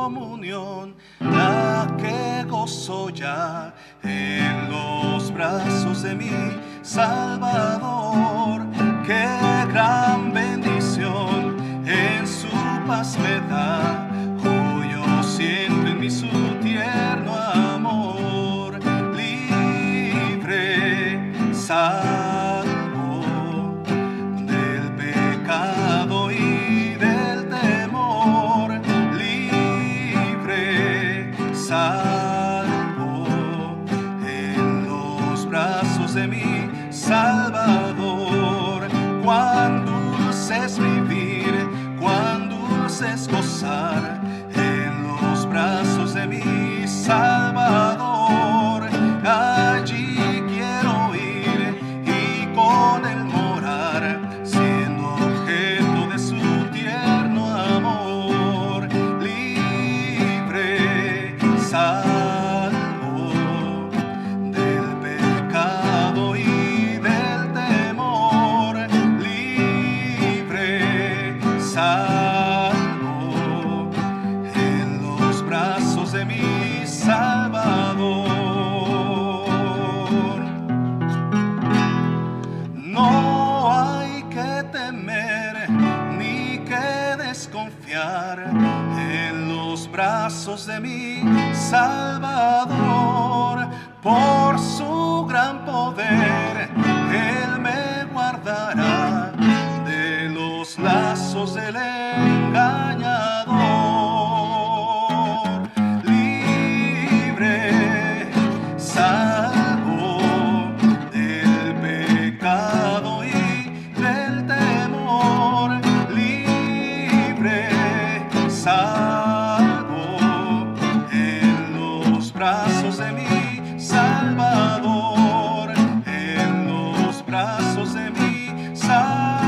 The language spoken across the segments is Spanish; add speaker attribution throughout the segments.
Speaker 1: comunión, la que gozo ya en los brazos de mi Salvador. Qué gran bendición en su paz me da, hoy yo siento en mí su tierno amor. Libre, salvo del pecado y del temor. Libre, salvo en los brazos de mi Salvador. Cuán dulce es vivir, cuán dulce es gozar en los brazos de mi Salvador. Allí quiero ir y con él morar, siendo objeto de su tierno amor. Libre, salvo del pecado y del temor. Libre, salvo en los brazos de mi Salvador. No hay que temer ni que desconfiar en los brazos de mi Salvador. Por su gran poder Él me guardará de los lazos del engañador. Libre, salvo del pecado y del temor. Libre, salvo en los brazos de mi Salvador, en los brazos de mi Salvador.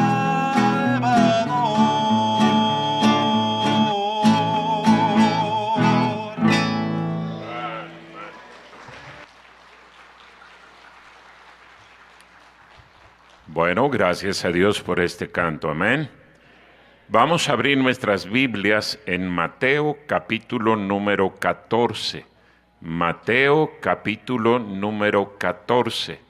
Speaker 2: Bueno, gracias a Dios por este canto, amén. Vamos a abrir nuestras Biblias en Mateo capítulo número 14. Mateo capítulo número 14.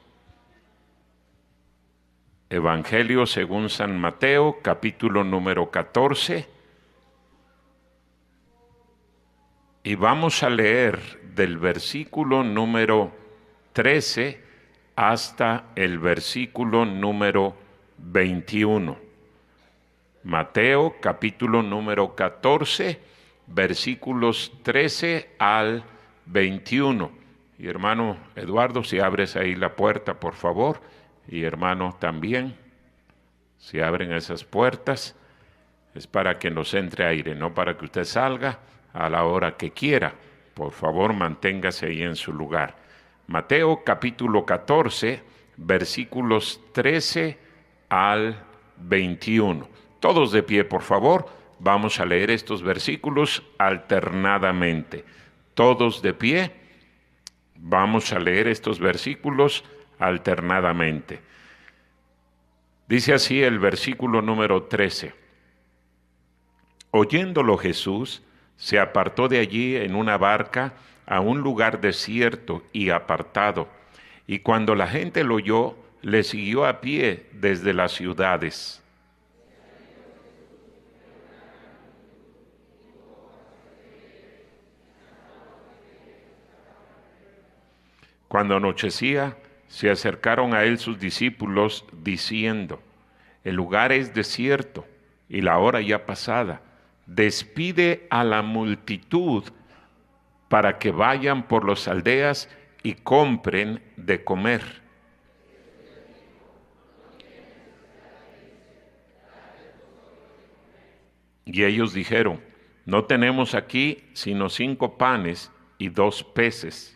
Speaker 2: Evangelio según San Mateo capítulo número 14. Y vamos a leer del versículo número 13 hasta el versículo número 21. Mateo capítulo número 14, versículos 13 al 21. Y hermano Eduardo, si abres ahí la puerta, por favor. Y hermano también, si abren esas puertas, es para que nos entre aire, no para que usted salga a la hora que quiera. Por favor, manténgase ahí en su lugar. Mateo capítulo 14, versículos 13 al 21. Todos de pie, por favor. Vamos a leer estos versículos alternadamente. Todos de pie. Vamos a leer estos versículos alternadamente. Dice así el versículo número 13. Oyéndolo Jesús, se apartó de allí en una barca a un lugar desierto y apartado, y cuando la gente lo oyó, le siguió a pie desde las ciudades. Cuando anochecía, se acercaron a él sus discípulos, diciendo: el lugar es desierto y la hora ya pasada. Despide a la multitud para que vayan por las aldeas y compren de comer. Y ellos dijeron: no tenemos aquí sino 5 panes y 2 peces.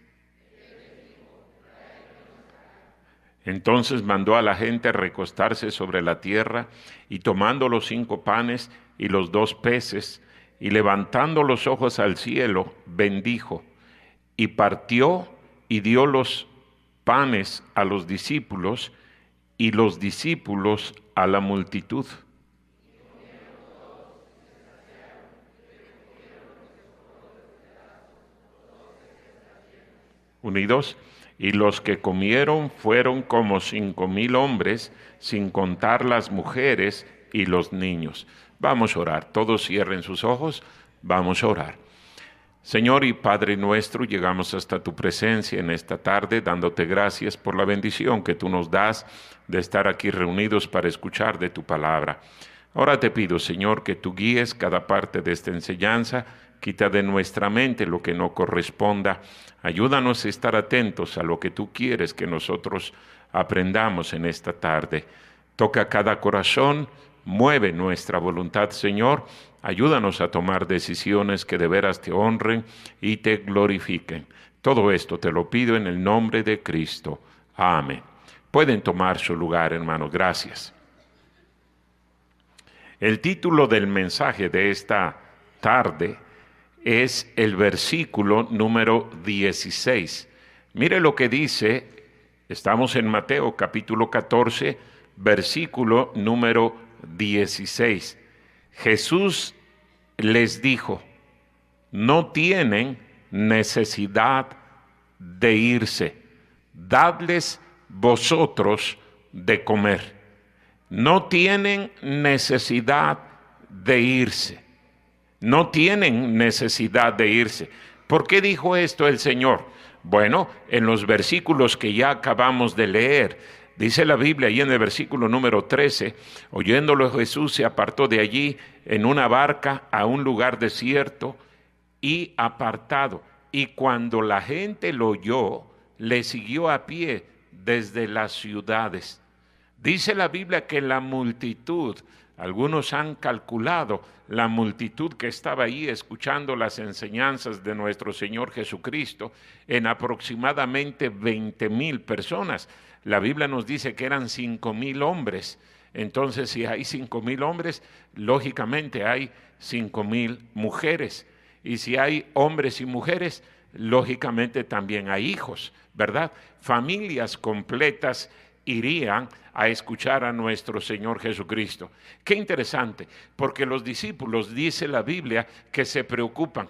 Speaker 2: Entonces mandó a la gente recostarse sobre la tierra, y tomando los 5 panes y los 2 peces, y levantando los ojos al cielo, bendijo, y partió y dio los panes a los discípulos, y los discípulos a la multitud. unidos. Y los que comieron fueron como 5,000 hombres, sin contar las mujeres y los niños. Vamos a orar. Todos cierren sus ojos. Vamos a orar. Señor y Padre nuestro, llegamos hasta tu presencia en esta tarde, dándote gracias por la bendición que tú nos das de estar aquí reunidos para escuchar de tu palabra. Ahora te pido, Señor, que tú guíes cada parte de esta enseñanza, quita de nuestra mente lo que no corresponda, ayúdanos a estar atentos a lo que tú quieres que nosotros aprendamos en esta tarde. Toca cada corazón, mueve nuestra voluntad, Señor, ayúdanos a tomar decisiones que de veras te honren y te glorifiquen. Todo esto te lo pido en el nombre de Cristo. Amén. Pueden tomar su lugar, hermanos. Gracias. El título del mensaje de esta tarde es el versículo número 16. Mire lo que dice, estamos en Mateo capítulo 14, versículo número 16. Jesús les dijo: no tienen necesidad de irse, dadles vosotros de comer. No tienen necesidad de irse. No tienen necesidad de irse. ¿Por qué dijo esto el Señor? Bueno, en los versículos que ya acabamos de leer, dice la Biblia ahí en el versículo número 13, oyéndolo Jesús se apartó de allí en una barca a un lugar desierto y apartado. Y cuando la gente lo oyó, le siguió a pie desde las ciudades. Dice la Biblia que la multitud, algunos han calculado la multitud que estaba ahí escuchando las enseñanzas de nuestro Señor Jesucristo en aproximadamente 20,000 personas. La Biblia nos dice que eran 5,000 hombres. Entonces, si hay 5,000 hombres, lógicamente hay 5,000 mujeres. Y si hay hombres y mujeres, lógicamente también hay hijos, ¿verdad? Familias completas irían a escuchar a nuestro Señor Jesucristo. Qué interesante, porque los discípulos, dice la Biblia, que se preocupan.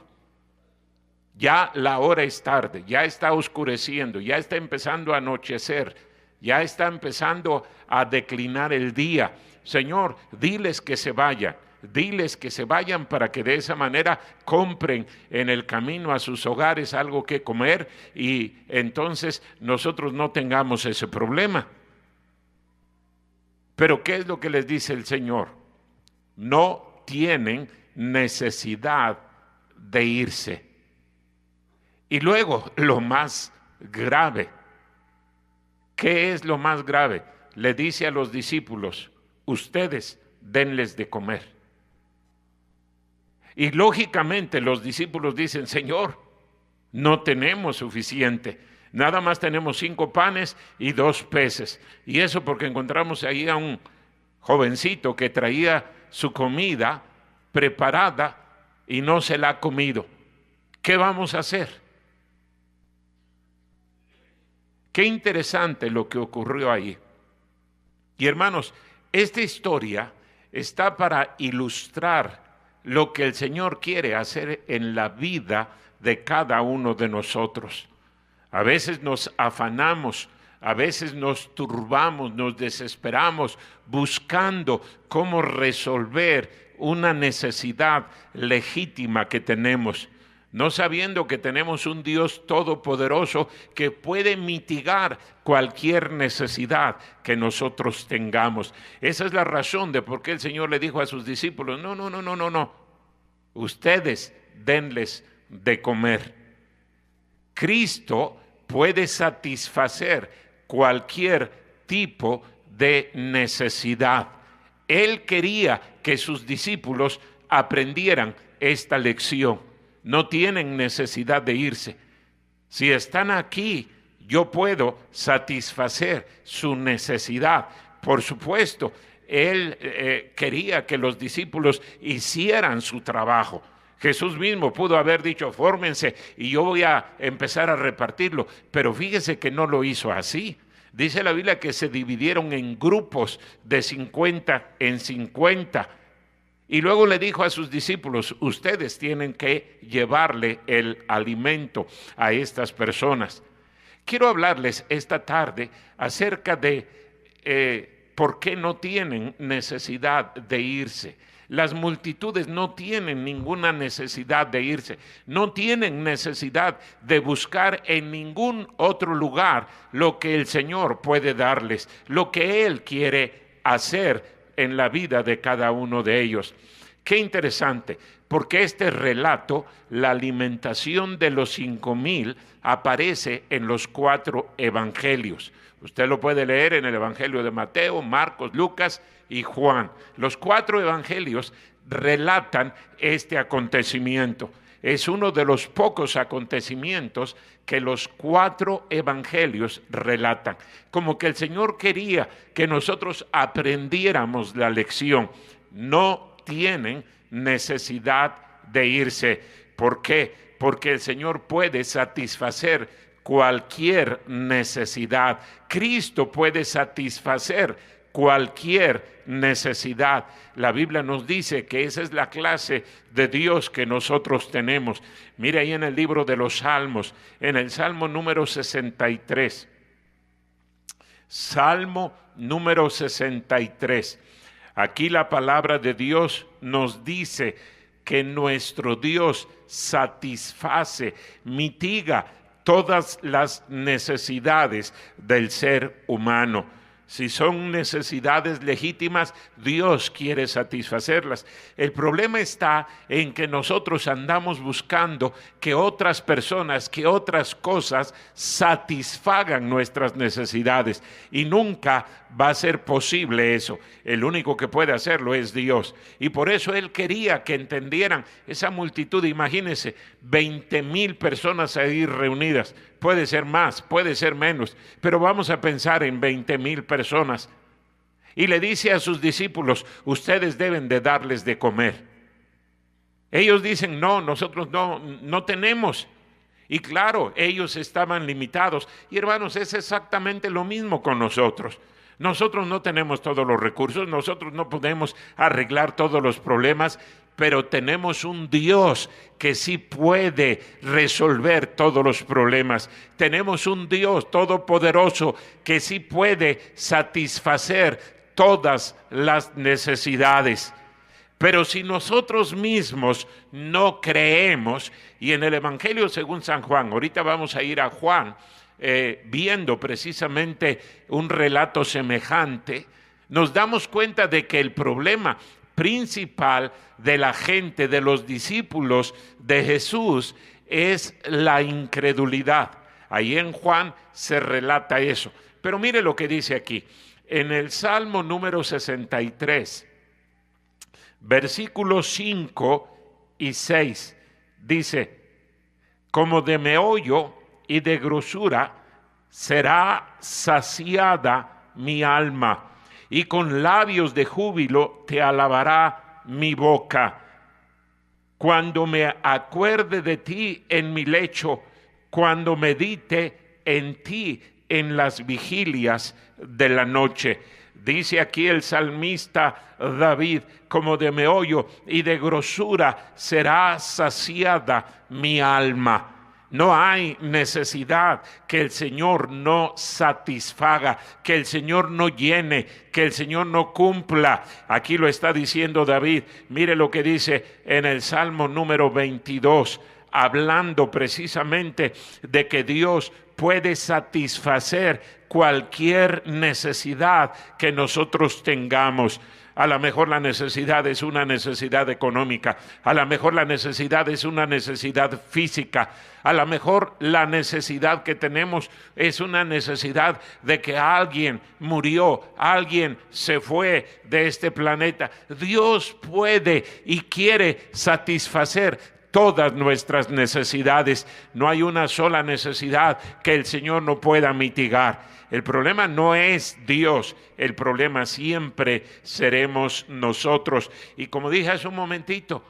Speaker 2: Ya la hora es tarde, ya está oscureciendo, ya está empezando a anochecer, ya está empezando a declinar el día. Señor, diles que se vayan. Diles que se vayan para que de esa manera compren en el camino a sus hogares algo que comer y entonces nosotros no tengamos ese problema. Pero ¿qué es lo que les dice el Señor? No tienen necesidad de irse. Y luego, lo más grave. ¿Qué es lo más grave? Le dice a los discípulos: ustedes denles de comer. Y lógicamente los discípulos dicen: Señor, no tenemos suficiente. Nada más tenemos 5 panes y 2 peces. Y eso porque encontramos ahí a un jovencito que traía su comida preparada y no se la ha comido. ¿Qué vamos a hacer? Qué interesante lo que ocurrió ahí. Y hermanos, esta historia está para ilustrar lo que el Señor quiere hacer en la vida de cada uno de nosotros. A veces nos afanamos, a veces nos turbamos, nos desesperamos buscando cómo resolver una necesidad legítima que tenemos, no sabiendo que tenemos un Dios todopoderoso que puede mitigar cualquier necesidad que nosotros tengamos. Esa es la razón de por qué el Señor le dijo a sus discípulos: no. Ustedes denles de comer. Cristo puede satisfacer cualquier tipo de necesidad. Él quería que sus discípulos aprendieran esta lección. No tienen necesidad de irse. Si están aquí, yo puedo satisfacer su necesidad. Por supuesto, Él quería que los discípulos hicieran su trabajo. Jesús mismo pudo haber dicho: fórmense y yo voy a empezar a repartirlo. Pero fíjese que no lo hizo así. Dice la Biblia que se dividieron en grupos de 50 en 50. Y luego le dijo a sus discípulos: ustedes tienen que llevarle el alimento a estas personas. Quiero hablarles esta tarde acerca de por qué no tienen necesidad de irse. Las multitudes no tienen ninguna necesidad de irse, no tienen necesidad de buscar en ningún otro lugar lo que el Señor puede darles, lo que Él quiere hacer en la vida de cada uno de ellos. Qué interesante, porque este relato, la alimentación de los 5,000, aparece en los 4 evangelios. Usted lo puede leer en el Evangelio de Mateo, Marcos, Lucas y Juan. Los 4 evangelios relatan este acontecimiento. Es uno de los pocos acontecimientos que los 4 evangelios relatan. Como que el Señor quería que nosotros aprendiéramos la lección. No tienen necesidad de irse. ¿Por qué? Porque el Señor puede satisfacer cualquier necesidad. Cristo puede satisfacer cualquier necesidad. La Biblia nos dice que esa es la clase de Dios que nosotros tenemos. Mire ahí en el libro de los Salmos, en el Salmo número 63. Salmo número 63. Aquí la palabra de Dios nos dice que nuestro Dios satisface, mitiga todas las necesidades del ser humano. Si son necesidades legítimas, Dios quiere satisfacerlas. El problema está en que nosotros andamos buscando que otras personas, que otras cosas satisfagan nuestras necesidades, y nunca va a ser posible eso. El único que puede hacerlo es Dios. Y por eso Él quería que entendieran esa multitud. Imagínense, 20,000 personas ahí reunidas. Puede ser más, puede ser menos, pero vamos a pensar en 20,000 personas. Y le dice a sus discípulos: ustedes deben de darles de comer. Ellos dicen: no, nosotros no tenemos. Y claro, ellos estaban limitados. Y hermanos, es exactamente lo mismo con nosotros. Nosotros no tenemos todos los recursos, nosotros no podemos arreglar todos los problemas, pero tenemos un Dios que sí puede resolver todos los problemas. Tenemos un Dios todopoderoso que sí puede satisfacer todas las necesidades. Pero si nosotros mismos no creemos, y en el Evangelio según San Juan, ahorita vamos a ir a Juan, viendo precisamente un relato semejante, nos damos cuenta de que el problema principal de la gente, de los discípulos de Jesús, es la incredulidad. Ahí en Juan se relata eso. Pero mire lo que dice aquí, en el Salmo número 63, versículos 5 y 6, dice: como de meollo y de grosura será saciada mi alma, y con labios de júbilo te alabará mi boca. Cuando me acuerde de ti en mi lecho, cuando medite en ti en las vigilias de la noche. Dice aquí el salmista David: como de meollo y de grosura será saciada mi alma. No hay necesidad que el Señor no satisfaga, que el Señor no llene, que el Señor no cumpla. Aquí lo está diciendo David. Mire lo que dice en el Salmo número 22, hablando precisamente de que Dios puede satisfacer cualquier necesidad que nosotros tengamos. A lo mejor la necesidad es una necesidad económica, a lo mejor la necesidad es una necesidad física, a lo mejor la necesidad que tenemos es una necesidad de que alguien murió, alguien se fue de este planeta. Dios puede y quiere satisfacer todas nuestras necesidades. No hay una sola necesidad que el Señor no pueda mitigar. El problema no es Dios, el problema siempre seremos nosotros. Y como dije hace un momentito,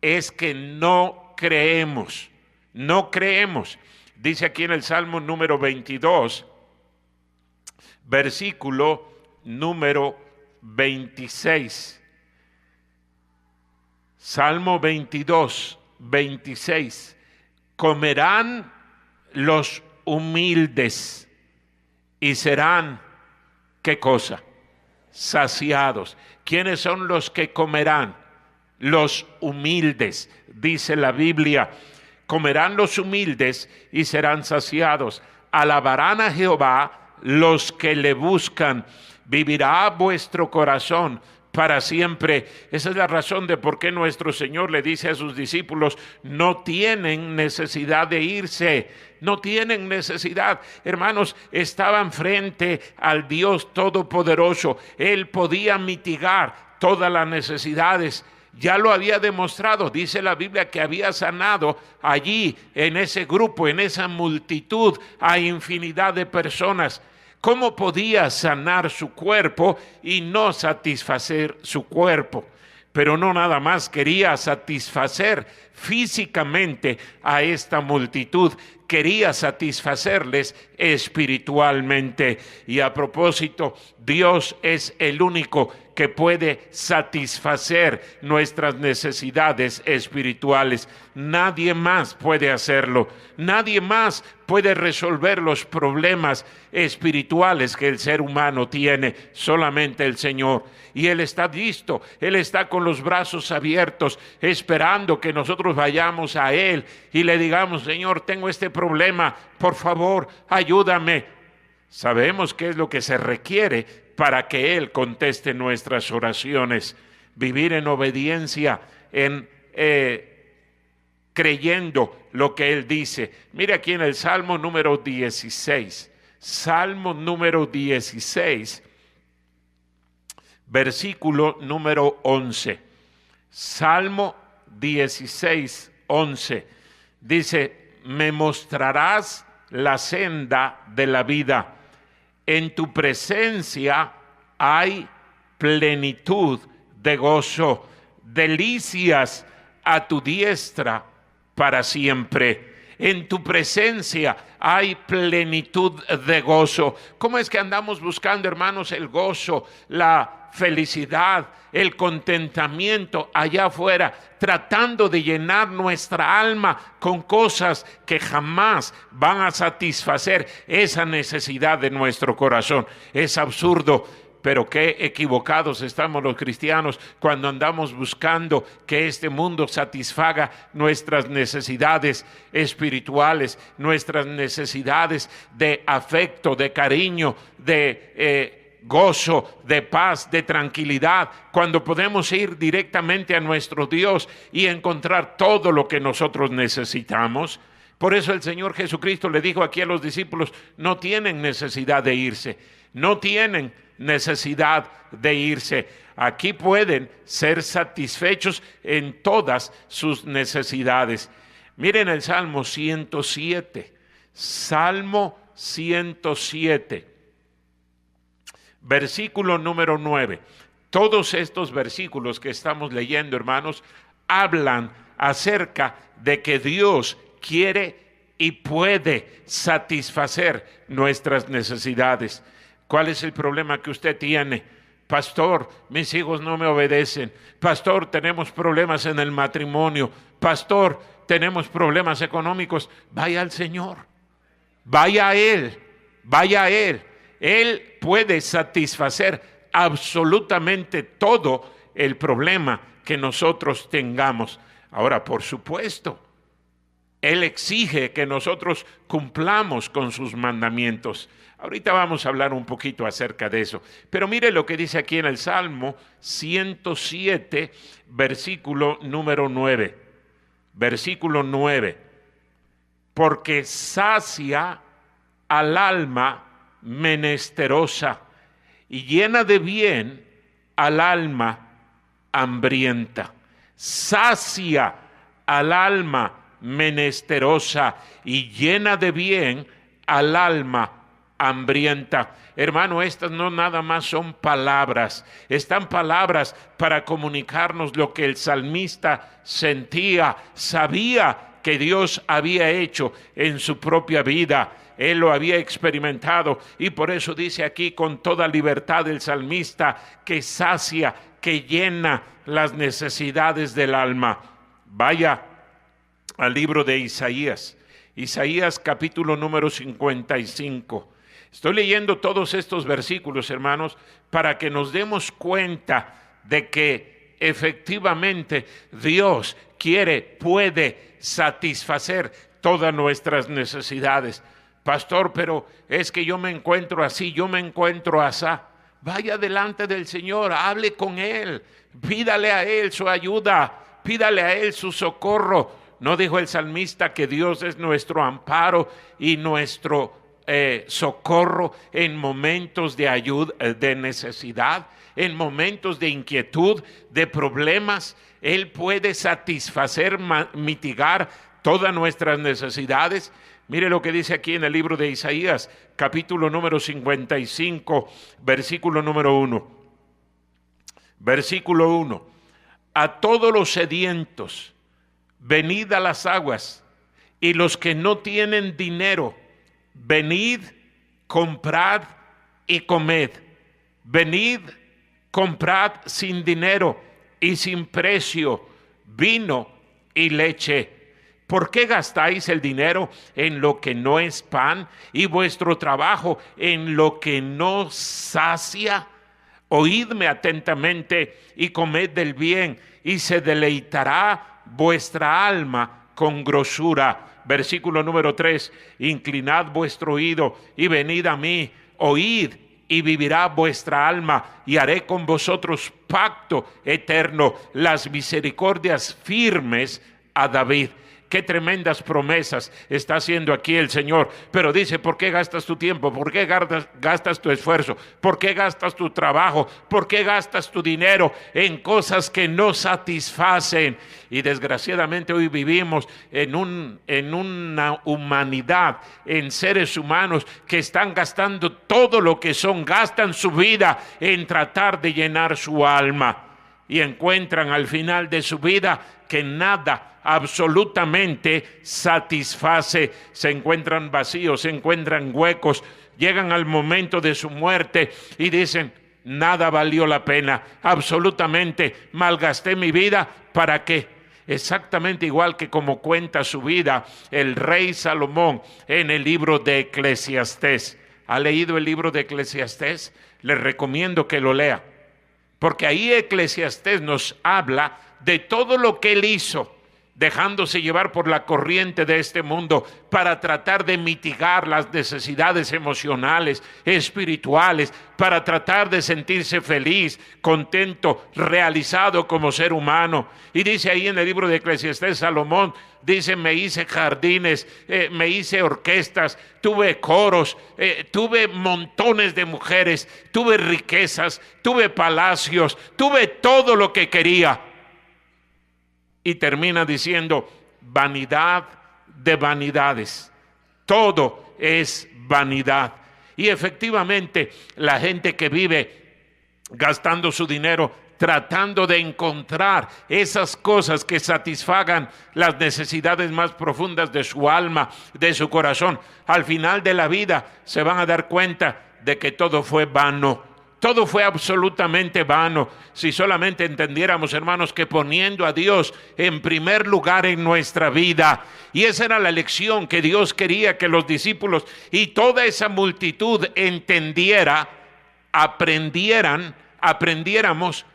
Speaker 2: es que no creemos. Dice aquí en el Salmo número 22, versículo número 26. Salmo 22, 26. Comerán los humildes y serán, ¿qué cosa? Saciados. ¿Quiénes son los que comerán? Los humildes, dice la Biblia. Comerán los humildes y serán saciados. Alabarán a Jehová los que le buscan. Vivirá vuestro corazón para siempre. Esa es la razón de por qué nuestro Señor le dice a sus discípulos: no tienen necesidad de irse, no tienen necesidad. Hermanos, estaban frente al Dios Todopoderoso. Él podía mitigar todas las necesidades. Ya lo había demostrado. Dice la Biblia que había sanado allí, en ese grupo, en esa multitud, a infinidad de personas. ¿Cómo podía sanar su cuerpo y no satisfacer su cuerpo? Pero no nada más quería satisfacer físicamente a esta multitud, quería satisfacerles espiritualmente. Y a propósito, Dios es el único que puede satisfacer nuestras necesidades espirituales. Nadie más puede hacerlo. Nadie más puede resolver los problemas espirituales que el ser humano tiene. Solamente el Señor. Y Él está listo. Él está con los brazos abiertos, esperando que nosotros vayamos a Él y le digamos: Señor, tengo este problema, por favor, ayúdame. Sabemos qué es lo que se requiere para que Él conteste nuestras oraciones. Vivir en obediencia, creyendo lo que Él dice. Mire aquí en el Salmo número 16. Salmo número 16, versículo número 11. Salmo 16, 11. Dice: me mostrarás la senda de la vida. En tu presencia hay plenitud de gozo, delicias a tu diestra para siempre. En tu presencia hay plenitud de gozo. ¿Cómo es que andamos buscando, hermanos, el gozo, la felicidad, el contentamiento allá afuera, tratando de llenar nuestra alma con cosas que jamás van a satisfacer esa necesidad de nuestro corazón? Es absurdo. Pero qué equivocados estamos los cristianos cuando andamos buscando que este mundo satisfaga nuestras necesidades espirituales, nuestras necesidades de afecto, de cariño, de gozo, de paz, de tranquilidad, cuando podemos ir directamente a nuestro Dios y encontrar todo lo que nosotros necesitamos. Por eso el Señor Jesucristo le dijo aquí a los discípulos: no tienen necesidad de irse, no tienen necesidad de irse. Aquí pueden ser satisfechos en todas sus necesidades. Miren el Salmo 107. Salmo 107. Versículo número 9. Todos estos versículos que estamos leyendo, hermanos, hablan acerca de que Dios quiere y puede satisfacer nuestras necesidades. ¿Cuál es el problema que usted tiene? Pastor, mis hijos no me obedecen. Pastor, tenemos problemas en el matrimonio. Pastor, tenemos problemas económicos. Vaya al Señor. Vaya a Él. Vaya a Él. Él puede satisfacer absolutamente todo el problema que nosotros tengamos. Ahora, por supuesto, Él exige que nosotros cumplamos con sus mandamientos. Ahorita vamos a hablar un poquito acerca de eso. Pero mire lo que dice aquí en el Salmo 107, versículo número 9. Versículo 9. Porque sacia al alma menesterosa y llena de bien al alma hambrienta. Sacia al alma menesterosa y llena de bien al alma hambrienta. Hermano, estas no nada más son palabras, están palabras para comunicarnos lo que el salmista sentía, sabía que Dios había hecho en su propia vida. Él lo había experimentado y por eso dice aquí con toda libertad el salmista que sacia, que llena las necesidades del alma. Vaya al libro de Isaías. Isaías capítulo número 55. Estoy leyendo todos estos versículos, hermanos, para que nos demos cuenta de que efectivamente Dios puede satisfacer todas nuestras necesidades. Pastor, pero es que yo me encuentro así, yo me encuentro asá. Vaya delante del Señor, hable con Él, pídale a Él su ayuda, pídale a Él su socorro. ¿No dijo el salmista que Dios es nuestro amparo y nuestro socorro en momentos de ayuda, de necesidad, en momentos de inquietud, de problemas? Él puede satisfacer, mitigar todas nuestras necesidades. Mire lo que dice aquí en el libro de Isaías, capítulo número 55, versículo número 1. Versículo 1. A todos los sedientos, venid a las aguas, y los que no tienen dinero, venid, comprad y comed. Venid, comprad sin dinero y sin precio vino y leche. ¿Por qué gastáis el dinero en lo que no es pan y vuestro trabajo en lo que no sacia? Oídme atentamente y comed del bien, y se deleitará vuestra alma con grosura. Versículo número 3. Inclinad vuestro oído y venid a mí, oíd y vivirá vuestra alma, y haré con vosotros pacto eterno, las misericordias firmes a David. Qué tremendas promesas está haciendo aquí el Señor. Pero dice, ¿por qué gastas tu tiempo? ¿Por qué gastas tu esfuerzo? ¿Por qué gastas tu trabajo? ¿Por qué gastas tu dinero en cosas que no satisfacen? Y desgraciadamente hoy vivimos en una humanidad, en seres humanos que están gastando todo lo que son, gastan su vida en tratar de llenar su alma. Y encuentran al final de su vida que nada absolutamente satisface. Se encuentran vacíos, se encuentran huecos, llegan al momento de su muerte y dicen, nada valió la pena, absolutamente malgasté mi vida, ¿para qué? Exactamente igual que como cuenta su vida el rey Salomón en el libro de Eclesiastés. ¿Ha leído el libro de Eclesiastés? Les recomiendo que lo lea, porque ahí Eclesiastés nos habla de todo lo que él hizo, dejándose llevar por la corriente de este mundo para tratar de mitigar las necesidades emocionales, espirituales, para tratar de sentirse feliz, contento, realizado como ser humano. Y dice ahí en el libro de Eclesiastés, Salomón dice, me hice jardines, me hice orquestas, tuve coros, tuve montones de mujeres, tuve riquezas, tuve palacios, tuve todo lo que quería. Y termina diciendo, vanidad de vanidades, todo es vanidad. Y efectivamente la gente que vive gastando su dinero tratando de encontrar esas cosas que satisfagan las necesidades más profundas de su alma, de su corazón, al final de la vida se van a dar cuenta de que todo fue vano. Todo fue absolutamente vano. Si solamente entendiéramos, hermanos, que poniendo a Dios en primer lugar en nuestra vida, y esa era la lección que Dios quería que los discípulos y toda esa multitud entendiera, aprendiéramos,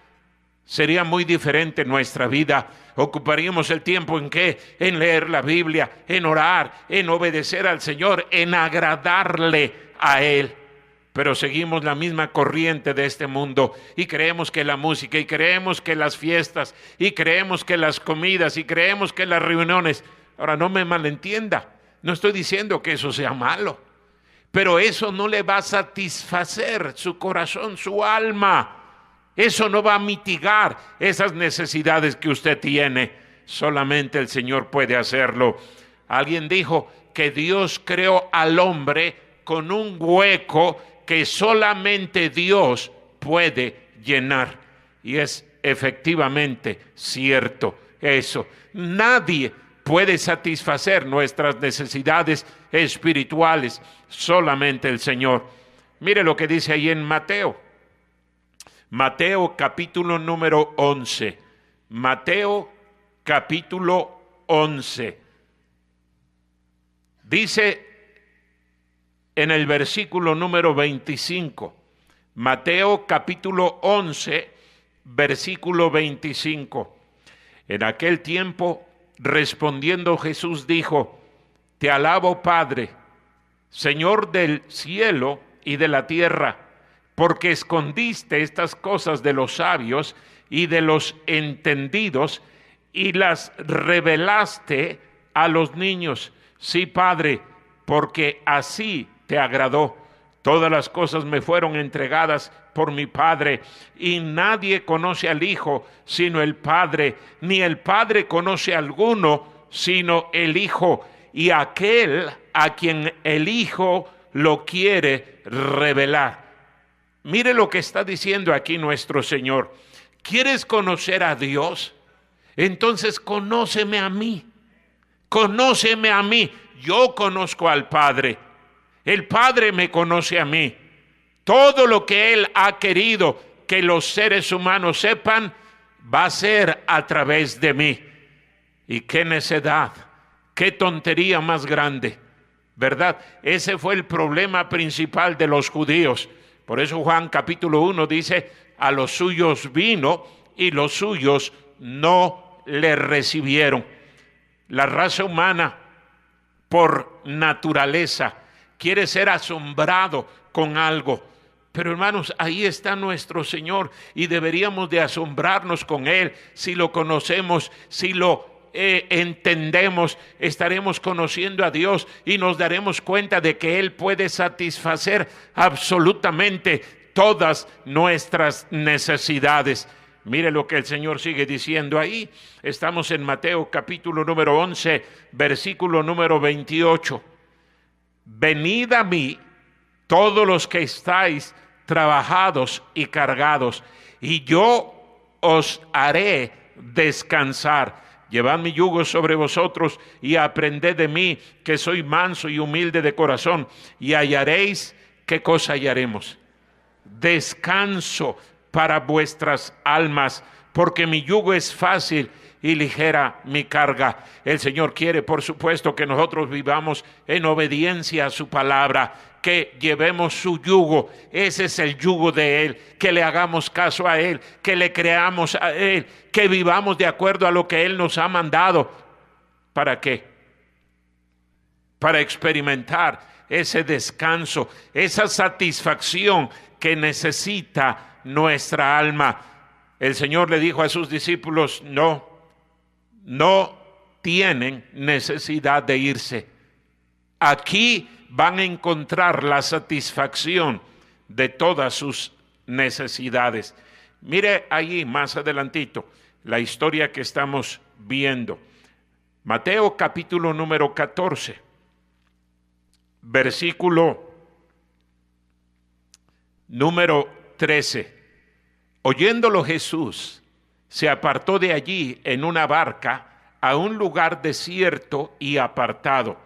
Speaker 2: sería muy diferente nuestra vida. Ocuparíamos el tiempo ¿en qué? En leer la Biblia, en orar, en obedecer al Señor, en agradarle a Él. Pero seguimos la misma corriente de este mundo y creemos que la música, y creemos que las fiestas, y creemos que las comidas, y creemos que las reuniones. Ahora, no me malentienda, no estoy diciendo que eso sea malo, pero eso no le va a satisfacer su corazón, su alma. Eso no va a mitigar esas necesidades que usted tiene. Solamente el Señor puede hacerlo. Alguien dijo que Dios creó al hombre con un hueco que solamente Dios puede llenar. Y es efectivamente cierto eso. Nadie puede satisfacer nuestras necesidades espirituales, solamente el Señor. Mire lo que dice ahí en Mateo. Mateo capítulo número 11. Mateo capítulo 11. Dice en el versículo número 25, Mateo capítulo 11, versículo 25. En aquel tiempo, respondiendo Jesús dijo: Te alabo, Padre, Señor del cielo y de la tierra, porque escondiste estas cosas de los sabios y de los entendidos y las revelaste a los niños. Sí, Padre, porque así te agradó. Todas las cosas me fueron entregadas por mi Padre, y nadie conoce al Hijo sino el Padre, ni el Padre conoce a alguno sino el Hijo, y aquel a quien el Hijo lo quiere revelar. Mire lo que está diciendo aquí nuestro Señor. ¿Quieres conocer a Dios? Entonces conóceme a mí. Conóceme a mí. Yo conozco al Padre. El Padre me conoce a mí. Todo lo que Él ha querido que los seres humanos sepan va a ser a través de mí. Y qué necedad, qué tontería más grande, ¿verdad? Ese fue el problema principal de los judíos. Por eso Juan capítulo 1 dice: a los suyos vino y los suyos no le recibieron. La raza humana, por naturaleza, quiere ser asombrado con algo. Pero hermanos, ahí está nuestro Señor y deberíamos de asombrarnos con Él. Si lo conocemos, si lo entendemos, estaremos conociendo a Dios y nos daremos cuenta de que Él puede satisfacer absolutamente todas nuestras necesidades. Mire lo que el Señor sigue diciendo ahí. Estamos en Mateo capítulo número 11, versículo número 28. Venid a mí todos los que estáis trabajados y cargados, y yo os haré descansar. Llevad mi yugo sobre vosotros y aprended de mí, que soy manso y humilde de corazón, y hallaréis. ¿Qué cosa hallaremos? Descanso para vuestras almas, porque mi yugo es fácil y ligera mi carga. El Señor quiere, por supuesto, que nosotros vivamos en obediencia a su palabra, que llevemos su yugo. Ese es el yugo de Él, que le hagamos caso a Él, que le creamos a Él, que vivamos de acuerdo a lo que Él nos ha mandado. ¿Para qué? Para experimentar ese descanso, esa satisfacción que necesita nuestra alma. El Señor le dijo a sus discípulos: no tienen necesidad de irse. Aquí van a encontrar la satisfacción de todas sus necesidades. Mire allí más adelantito la historia que estamos viendo. Mateo capítulo número 14, versículo número 13. Oyéndolo Jesús, se apartó de allí en una barca a un lugar desierto y apartado.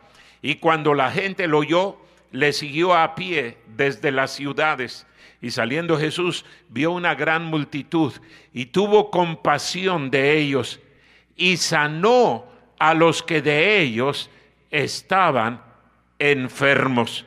Speaker 2: Y cuando la gente lo oyó, le siguió a pie desde las ciudades. Y saliendo Jesús, vio una gran multitud y tuvo compasión de ellos y sanó a los que de ellos estaban enfermos.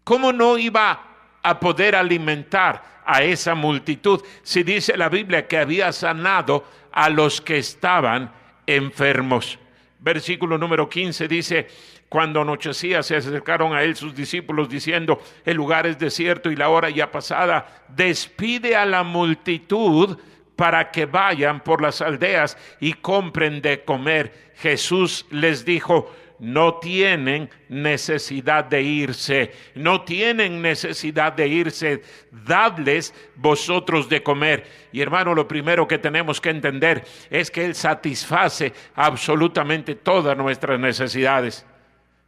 Speaker 2: ¿Cómo no iba a poder alimentar a esa multitud si dice la Biblia que había sanado a los que estaban enfermos? Versículo número 15 dice: cuando anochecía se acercaron a él sus discípulos diciendo: el lugar es desierto y la hora ya pasada, despide a la multitud para que vayan por las aldeas y compren de comer. Jesús les dijo: no tienen necesidad de irse, no tienen necesidad de irse, dadles vosotros de comer. Y hermano, lo primero que tenemos que entender es que Él satisface absolutamente todas nuestras necesidades.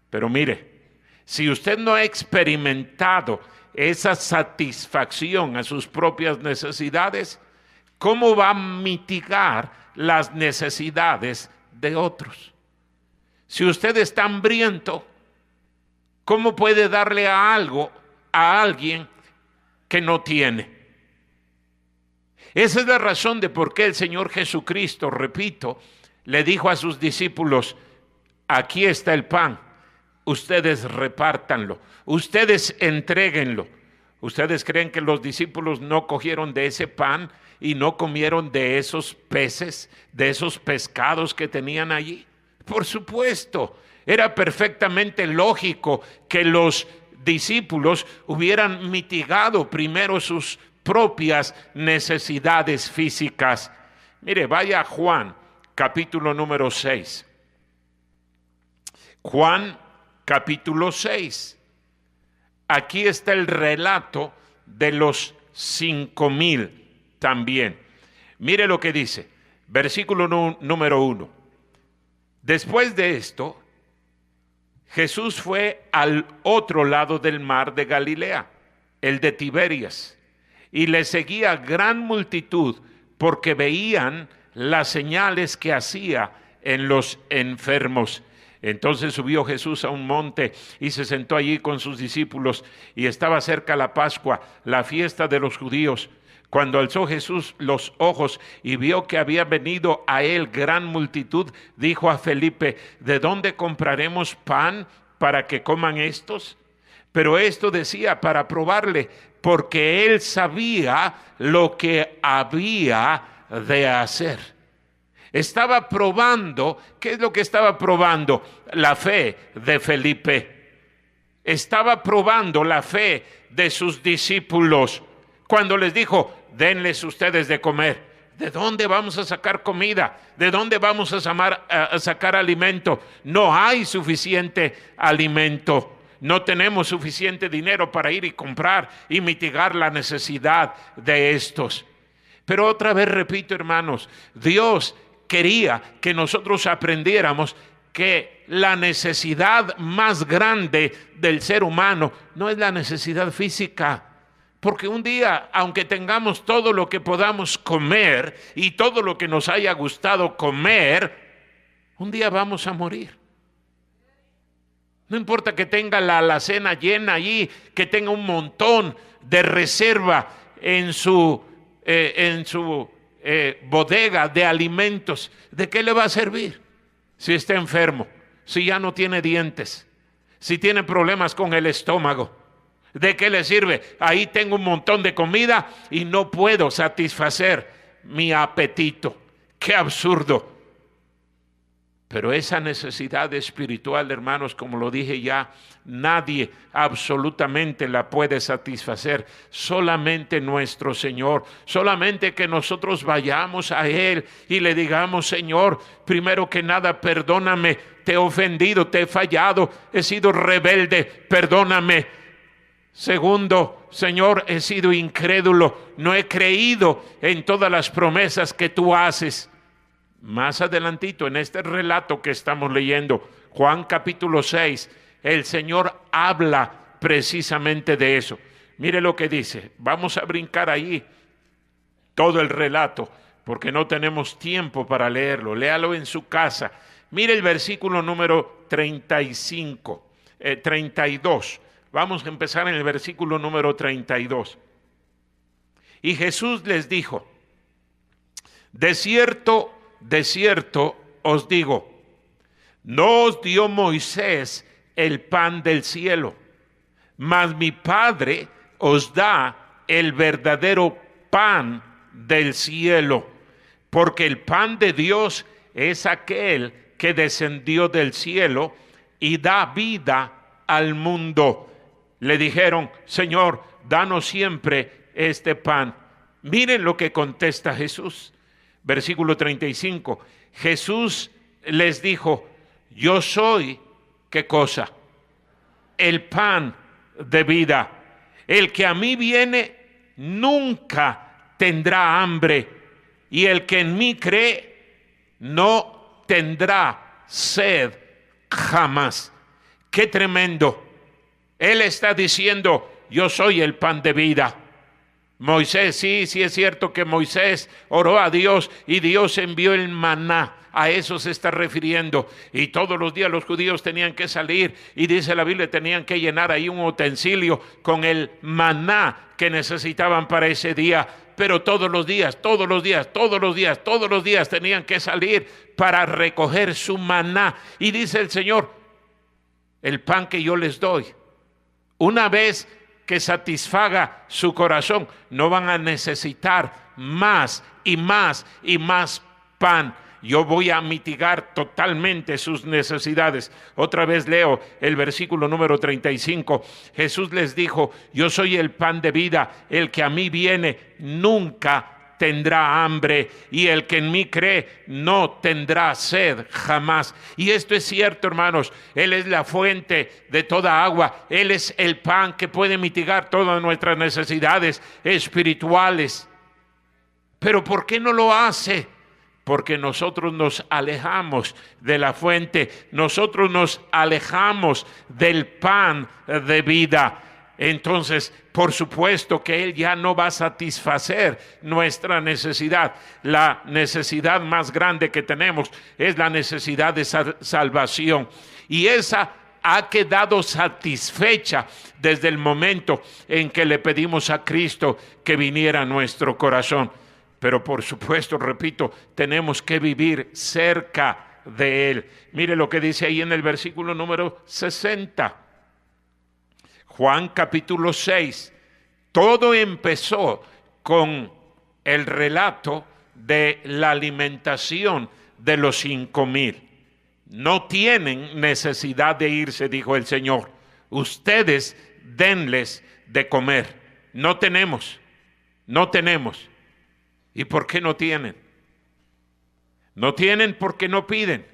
Speaker 2: Pero mire, si usted no ha experimentado esa satisfacción a sus propias necesidades, ¿cómo va a mitigar las necesidades de otros? Si usted está hambriento, ¿cómo puede darle algo a alguien que no tiene? Esa es la razón de por qué el Señor Jesucristo, repito, le dijo a sus discípulos: aquí está el pan, ustedes repártanlo, ustedes entréguenlo. ¿Ustedes creen que los discípulos no cogieron de ese pan y no comieron de esos peces, de esos pescados que tenían allí? Por supuesto, era perfectamente lógico que los discípulos hubieran mitigado primero sus propias necesidades físicas. Mire, vaya a Juan, capítulo número 6. Juan, capítulo 6. Aquí está el relato de los 5,000 también. Mire lo que dice, versículo número 1. Después de esto, Jesús fue al otro lado del mar de Galilea, el de Tiberias, y le seguía gran multitud porque veían las señales que hacía en los enfermos. Entonces subió Jesús a un monte y se sentó allí con sus discípulos, y estaba cerca la Pascua, la fiesta de los judíos. Cuando alzó Jesús los ojos y vio que había venido a él gran multitud, dijo a Felipe: ¿de dónde compraremos pan para que coman estos? Pero esto decía para probarle, porque él sabía lo que había de hacer. Estaba probando. ¿Qué es lo que estaba probando? La fe de Felipe. Estaba probando la fe de sus discípulos. Cuando les dijo: denles ustedes de comer. ¿De dónde vamos a sacar comida? ¿De dónde vamos a sacar alimento? No hay suficiente alimento. No tenemos suficiente dinero para ir y comprar y mitigar la necesidad de estos. Pero otra vez repito, hermanos, Dios quería que nosotros aprendiéramos que la necesidad más grande del ser humano no es la necesidad física. Porque un día, aunque tengamos todo lo que podamos comer y todo lo que nos haya gustado comer, un día vamos a morir. No importa que tenga la alacena llena allí, que tenga un montón de reserva en su bodega de alimentos. ¿De qué le va a servir si está enfermo? Si ya no tiene dientes, si tiene problemas con el estómago. ¿De qué le sirve? Ahí tengo un montón de comida y no puedo satisfacer mi apetito. ¡Qué absurdo! Pero esa necesidad espiritual, hermanos, como lo dije ya, nadie absolutamente la puede satisfacer, solamente nuestro Señor. Solamente que nosotros vayamos a Él y le digamos: Señor, primero que nada, perdóname, te he ofendido, te he fallado, he sido rebelde, perdóname. Segundo, Señor, he sido incrédulo, no he creído en todas las promesas que tú haces. Más adelantito en este relato que estamos leyendo, Juan capítulo 6, el Señor habla precisamente de eso. Mire lo que dice. Vamos a brincar ahí todo el relato porque no tenemos tiempo para leerlo. Léalo en su casa. Mire el versículo número 32. Vamos a empezar en el versículo número 32. Y Jesús les dijo: de cierto os digo, no os dio Moisés el pan del cielo, mas mi Padre os da el verdadero pan del cielo, porque el pan de Dios es aquel que descendió del cielo y da vida al mundo. Le dijeron: Señor, danos siempre este pan. Miren lo que contesta Jesús. Versículo 35. Jesús les dijo: yo soy, ¿qué cosa? El pan de vida. El que a mí viene nunca tendrá hambre, y el que en mí cree no tendrá sed jamás. ¡Qué tremendo! Él está diciendo: yo soy el pan de vida. Moisés, sí es cierto que Moisés oró a Dios y Dios envió el maná. A eso se está refiriendo. Y todos los días los judíos tenían que salir, y dice la Biblia, tenían que llenar ahí un utensilio con el maná que necesitaban para ese día. Pero todos los días tenían que salir para recoger su maná. Y dice el Señor: el pan que yo les doy. Una vez que satisfaga su corazón, no van a necesitar más y más y más pan. Yo voy a mitigar totalmente sus necesidades. Otra vez leo el versículo número 35. Jesús les dijo: yo soy el pan de vida, el que a mí viene nunca tendrá hambre, y el que en mí cree no tendrá sed jamás. Y esto es cierto, hermanos. Él es la fuente de toda agua. Él es el pan que puede mitigar todas nuestras necesidades espirituales. Pero ¿por qué no lo hace? Porque nosotros nos alejamos de la fuente, nosotros nos alejamos del pan de vida. Entonces, por supuesto que Él ya no va a satisfacer nuestra necesidad. La necesidad más grande que tenemos es la necesidad de salvación. Y esa ha quedado satisfecha desde el momento en que le pedimos a Cristo que viniera a nuestro corazón. Pero por supuesto, repito, tenemos que vivir cerca de Él. Mire lo que dice ahí en el versículo número 60. Juan capítulo 6. Todo empezó con el relato de la alimentación de los 5,000. No tienen necesidad de irse, dijo el Señor. Ustedes denles de comer. No tenemos. ¿Y por qué no tienen? No tienen porque no piden.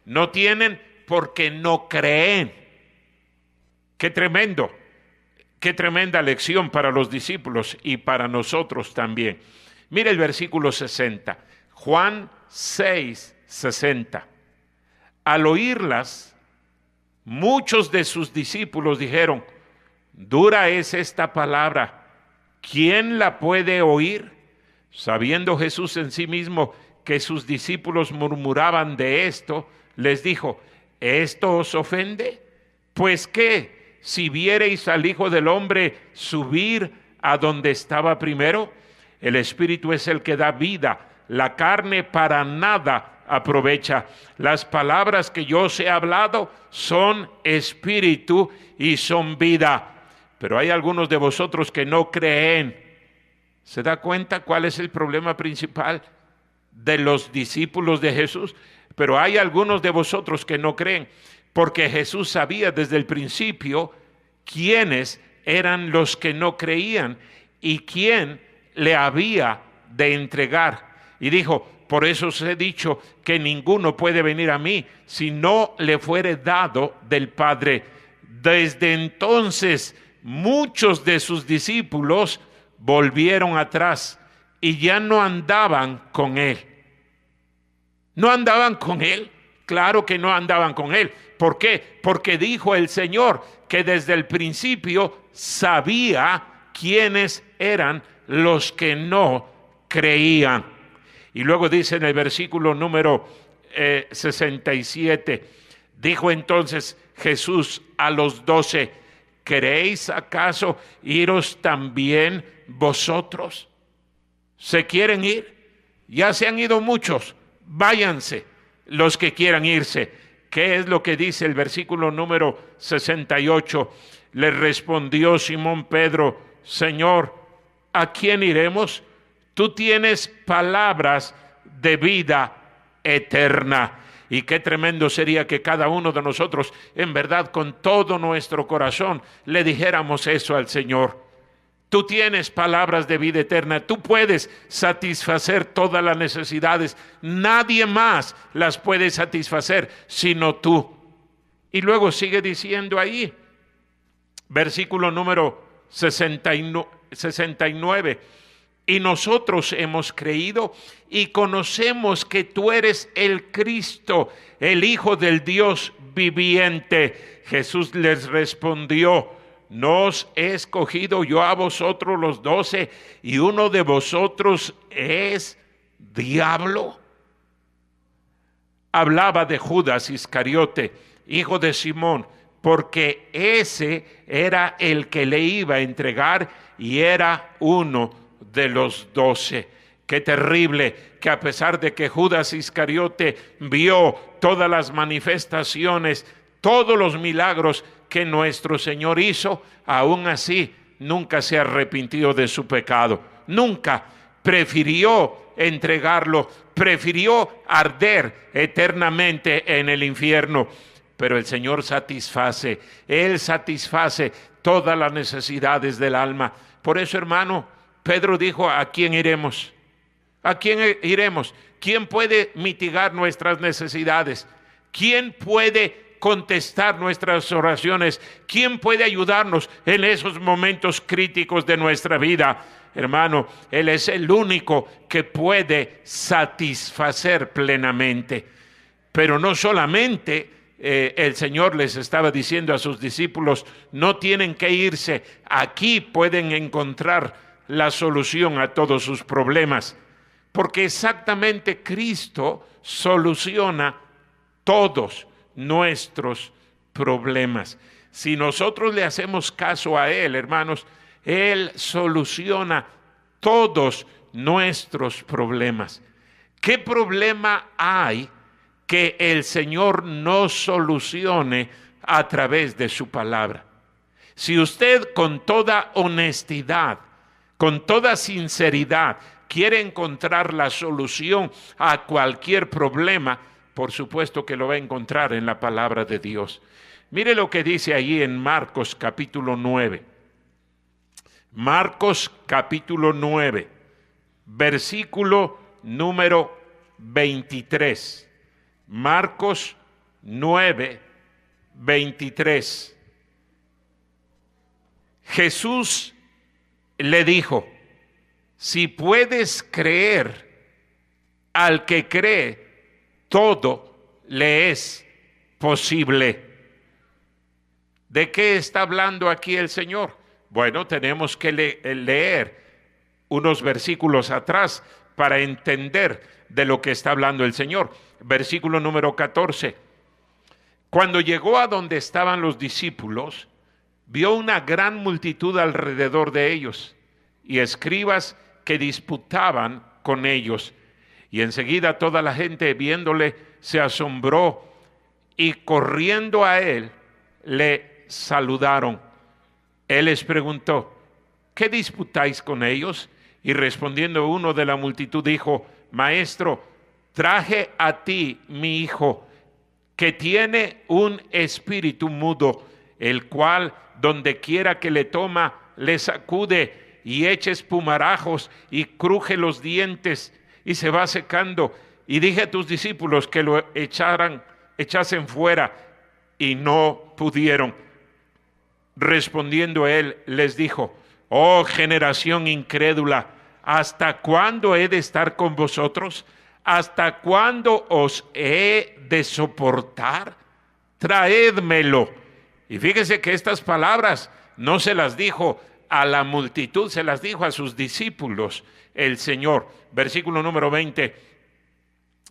Speaker 2: No tienen porque no creen. ¡Qué tremendo! ¡Qué tremenda lección para los discípulos y para nosotros también! Mira el versículo 60. Juan 6, 60. Al oírlas, muchos de sus discípulos dijeron: dura es esta palabra, ¿quién la puede oír? Sabiendo Jesús en sí mismo que sus discípulos murmuraban de esto, les dijo: ¿esto os ofende? Pues qué, si viereis al Hijo del Hombre subir a donde estaba primero. El Espíritu es el que da vida, la carne para nada aprovecha. Las palabras que yo os he hablado son espíritu y son vida. Pero hay algunos de vosotros que no creen. ¿Se da cuenta cuál es el problema principal de los discípulos de Jesús? Pero hay algunos de vosotros que no creen, porque Jesús sabía desde el principio quiénes eran los que no creían y quién le había de entregar. Y dijo: por eso os he dicho que ninguno puede venir a mí si no le fuere dado del Padre. Desde entonces muchos de sus discípulos volvieron atrás y ya no andaban con Él. ¿No andaban con Él? Claro que no andaban con Él. ¿Por qué? Porque dijo el Señor que desde el principio sabía quiénes eran los que no creían. Y luego dice en el versículo número 67, dijo entonces Jesús a los 12: ¿queréis acaso iros también vosotros? ¿Se quieren ir? Ya se han ido muchos, váyanse los que quieran irse. ¿Qué es lo que dice el versículo número 68? Le respondió Simón Pedro: Señor, ¿a quién iremos? Tú tienes palabras de vida eterna. Y qué tremendo sería que cada uno de nosotros, en verdad, con todo nuestro corazón, le dijéramos eso al Señor. Tú tienes palabras de vida eterna. Tú puedes satisfacer todas las necesidades. Nadie más las puede satisfacer sino tú. Y luego sigue diciendo ahí, versículo número 69. Y nosotros hemos creído y conocemos que tú eres el Cristo, el Hijo del Dios viviente. Jesús les respondió: ¿no os he escogido yo a vosotros los 12 y uno de vosotros es diablo? Hablaba de Judas Iscariote, hijo de Simón, porque ese era el que le iba a entregar y era uno de los 12. Qué terrible que a pesar de que Judas Iscariote vio todas las manifestaciones, todos los milagros que nuestro Señor hizo, aún así nunca se arrepintió de su pecado. Nunca. Prefirió entregarlo, prefirió arder eternamente en el infierno. Pero el Señor satisface, Él satisface todas las necesidades del alma. Por eso, hermano, Pedro dijo: ¿a quién iremos? ¿A quién iremos? ¿Quién puede mitigar nuestras necesidades? ¿Quién puede contestar nuestras oraciones? ¿Quién puede ayudarnos en esos momentos críticos de nuestra vida? Hermano, Él es el único que puede satisfacer plenamente. Pero no solamente el Señor les estaba diciendo a sus discípulos: no tienen que irse, aquí pueden encontrar la solución a todos sus problemas. Porque exactamente Cristo soluciona todos nuestros problemas. Si nosotros le hacemos caso a Él, hermanos, Él soluciona todos nuestros problemas. ¿Qué problema hay que el Señor no solucione a través de su palabra? Si usted con toda honestidad, con toda sinceridad, quiere encontrar la solución a cualquier problema, por supuesto que lo va a encontrar en la palabra de Dios. Mire lo que dice allí en Marcos capítulo 9. Marcos capítulo 9, versículo número 23. Marcos 9, 23. Jesús le dijo: si puedes creer, al que cree, todo le es posible. ¿De qué está hablando aquí el Señor? Bueno, tenemos que leer unos versículos atrás para entender de lo que está hablando el Señor. Versículo número 14. Cuando llegó a donde estaban los discípulos, vio una gran multitud alrededor de ellos y escribas que disputaban con ellos. Y enseguida toda la gente, viéndole, se asombró y corriendo a él, le saludaron. Él les preguntó: ¿qué disputáis con ellos? Y respondiendo uno de la multitud dijo: Maestro, traje a ti mi hijo, que tiene un espíritu mudo, el cual donde quiera que le toma, le sacude y echa espumarajos y cruje los dientes y se va secando. Y dije a tus discípulos que lo echasen fuera, y no pudieron. Respondiendo él, les dijo: oh generación incrédula, ¿hasta cuándo he de estar con vosotros? ¿Hasta cuándo os he de soportar? Traédmelo. Y fíjese que estas palabras no se las dijo a la multitud, se las dijo a sus discípulos el Señor. Versículo número 20.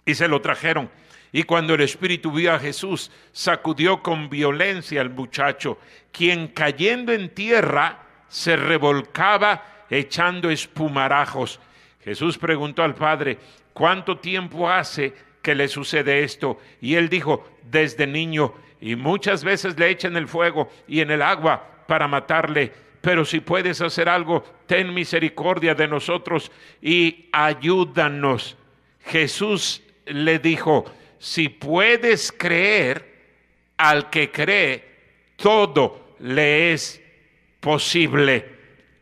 Speaker 2: Y se lo trajeron. Y cuando el espíritu vio a Jesús, sacudió con violencia al muchacho, quien cayendo en tierra se revolcaba echando espumarajos. Jesús preguntó al padre: ¿cuánto tiempo hace que le sucede esto? Y él dijo: desde niño, y muchas veces le echan el fuego y en el agua para matarle. Pero si puedes hacer algo, ten misericordia de nosotros y ayúdanos. Jesús le dijo: si puedes creer, al que cree, todo le es posible.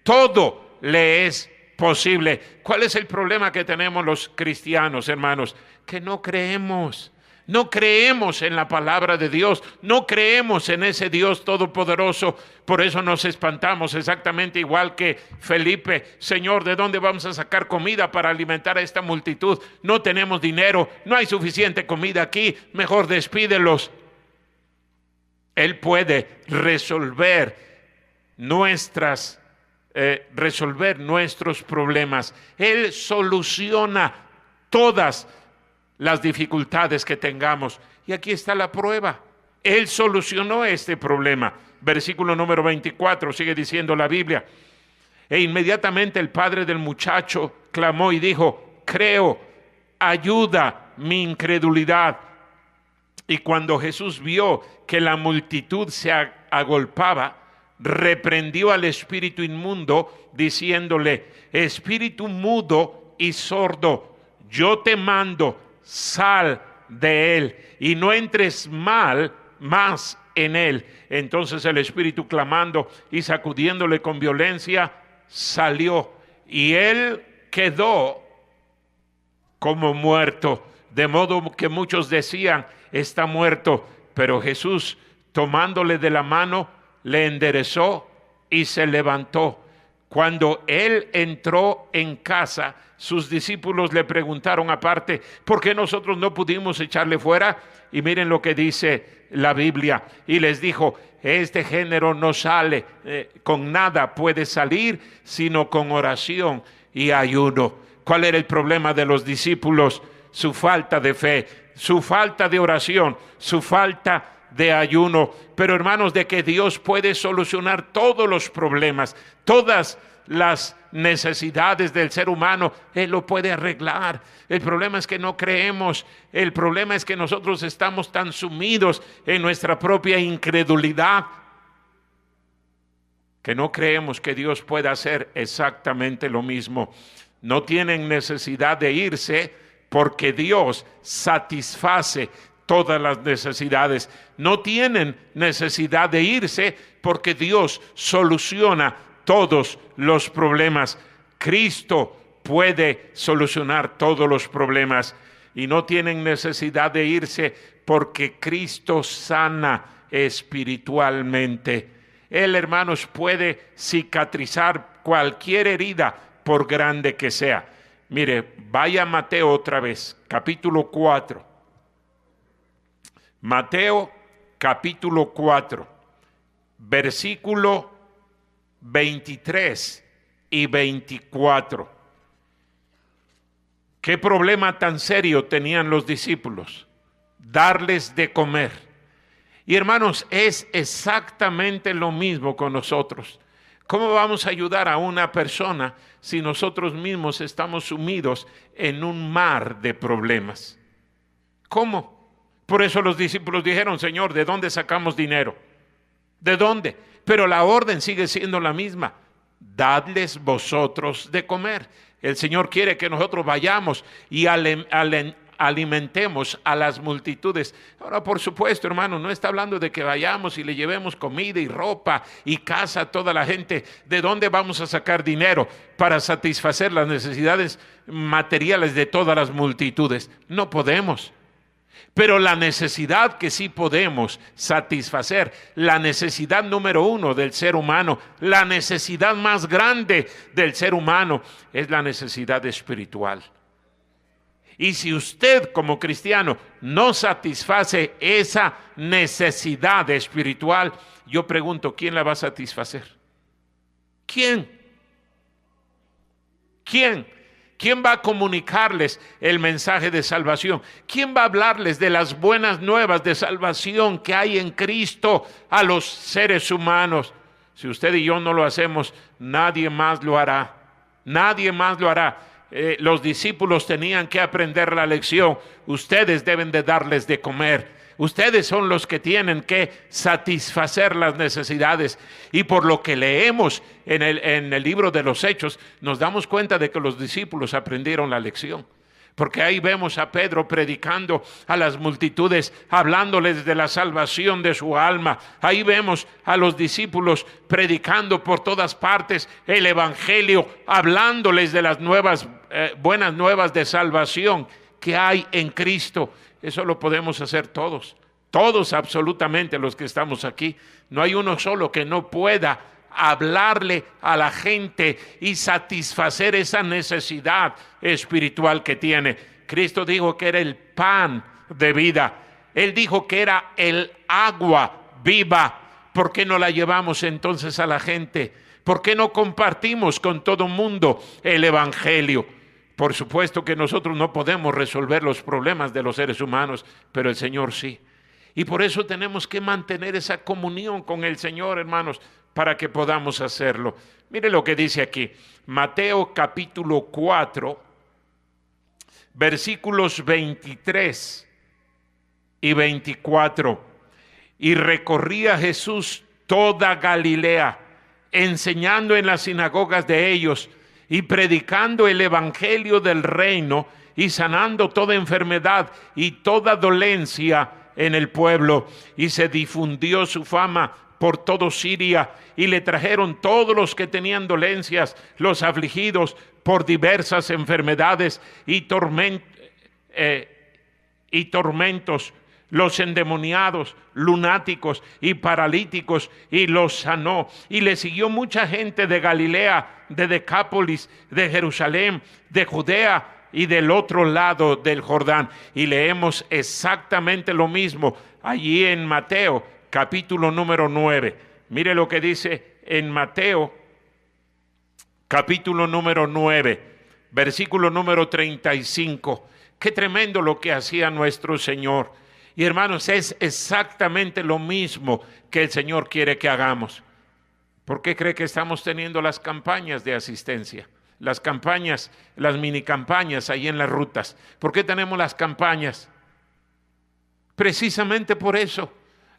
Speaker 2: Todo le es posible. ¿Cuál es el problema que tenemos los cristianos, hermanos? Que no creemos. No creemos en la palabra de Dios, no creemos en ese Dios todopoderoso. Por eso nos espantamos, exactamente igual que Felipe: Señor, ¿de dónde vamos a sacar comida para alimentar a esta multitud? No tenemos dinero, no hay suficiente comida aquí, mejor despídelos. Él puede resolver nuestros problemas. Él soluciona todas las dificultades que tengamos. Y aquí está la prueba. Él solucionó este problema. Versículo número 24, sigue diciendo la Biblia: e inmediatamente el padre del muchacho clamó y dijo: creo, ayuda mi incredulidad. Y cuando Jesús vio que la multitud se agolpaba, reprendió al espíritu inmundo, diciéndole: espíritu mudo y sordo, yo te mando, sal de él y no entres más en él. Entonces el espíritu, clamando y sacudiéndole con violencia, salió, y él quedó como muerto, de modo que muchos decían: está muerto. Pero Jesús, tomándole de la mano, le enderezó y se levantó. Cuando él entró en casa, sus discípulos le preguntaron aparte: ¿por qué nosotros no pudimos echarle fuera? Y miren lo que dice la Biblia. Y les dijo: este género no sale, con nada puede salir, sino con oración y ayuno. ¿Cuál era el problema de los discípulos? Su falta de fe, su falta de oración, su falta de ayuno. Pero hermanos, de que Dios puede solucionar todos los problemas, todas las necesidades del ser humano, Él lo puede arreglar. El problema es que no creemos. El problema es que nosotros estamos tan sumidos en nuestra propia incredulidad que no creemos que Dios pueda hacer exactamente lo mismo. No tienen necesidad de irse, porque Dios satisface todas las necesidades. No tienen necesidad de irse, porque Dios soluciona todos los problemas. Cristo puede solucionar todos los problemas. Y no tienen necesidad de irse, porque Cristo sana espiritualmente. Él, hermanos, puede cicatrizar cualquier herida, por grande que sea. Mire, vaya a Mateo otra vez, capítulo 4. Mateo, capítulo 4, versículo 23 y 24. ¿Qué problema tan serio tenían los discípulos? Darles de comer. Y hermanos, es exactamente lo mismo con nosotros. ¿Cómo vamos a ayudar a una persona si nosotros mismos estamos sumidos en un mar de problemas? ¿Cómo? Por eso los discípulos dijeron: Señor, ¿de dónde sacamos dinero? ¿De dónde? Pero la orden sigue siendo la misma: dadles vosotros de comer. El Señor quiere que nosotros vayamos y alimentemos a las multitudes. Ahora, por supuesto, hermano, no está hablando de que vayamos y le llevemos comida y ropa y casa a toda la gente. ¿De dónde vamos a sacar dinero para satisfacer las necesidades materiales de todas las multitudes? No podemos. Pero la necesidad que sí podemos satisfacer, la necesidad número uno del ser humano, la necesidad más grande del ser humano, es la necesidad espiritual. Y si usted como cristiano no satisface esa necesidad espiritual, yo pregunto: ¿quién la va a satisfacer? ¿Quién? ¿Quién? ¿Quién va a comunicarles el mensaje de salvación? ¿Quién va a hablarles de las buenas nuevas de salvación que hay en Cristo a los seres humanos? Si usted y yo no lo hacemos, nadie más lo hará. Nadie más lo hará. Los discípulos tenían que aprender la lección. Ustedes deben de darles de comer. Ustedes son los que tienen que satisfacer las necesidades. Y por lo que leemos en el libro de los Hechos, nos damos cuenta de que los discípulos aprendieron la lección. Porque ahí vemos a Pedro predicando a las multitudes, hablándoles de la salvación de su alma. Ahí vemos a los discípulos predicando por todas partes el evangelio, hablándoles de las buenas nuevas de salvación que hay en Cristo. Eso lo podemos hacer todos, absolutamente los que estamos aquí. No hay uno solo que no pueda hablarle a la gente y satisfacer esa necesidad espiritual que tiene. Cristo dijo que era el pan de vida. Él dijo que era el agua viva. ¿Por qué no la llevamos entonces a la gente? ¿Por qué no compartimos con todo el mundo el evangelio? Por supuesto que nosotros no podemos resolver los problemas de los seres humanos, pero el Señor sí. Y por eso tenemos que mantener esa comunión con el Señor, hermanos, para que podamos hacerlo. Mire lo que dice aquí, Mateo capítulo 4, versículos 23 y 24. Y recorría Jesús toda Galilea, enseñando en las sinagogas de ellos y predicando el evangelio del reino y sanando toda enfermedad y toda dolencia en el pueblo. Y se difundió su fama por todo Siria, y le trajeron todos los que tenían dolencias, los afligidos por diversas enfermedades y tormentos, los endemoniados, lunáticos y paralíticos, y los sanó. Y le siguió mucha gente de Galilea, de Decápolis, de Jerusalén, de Judea y del otro lado del Jordán. Y leemos exactamente lo mismo allí en Mateo, capítulo número 9. Mire lo que dice en Mateo, capítulo número 9, versículo número 35. Qué tremendo lo que hacía nuestro Señor. Y hermanos, es exactamente lo mismo que el Señor quiere que hagamos. ¿Por qué cree que estamos teniendo las campañas de asistencia? Las campañas, las mini campañas ahí en las rutas. ¿Por qué tenemos las campañas? Precisamente por eso.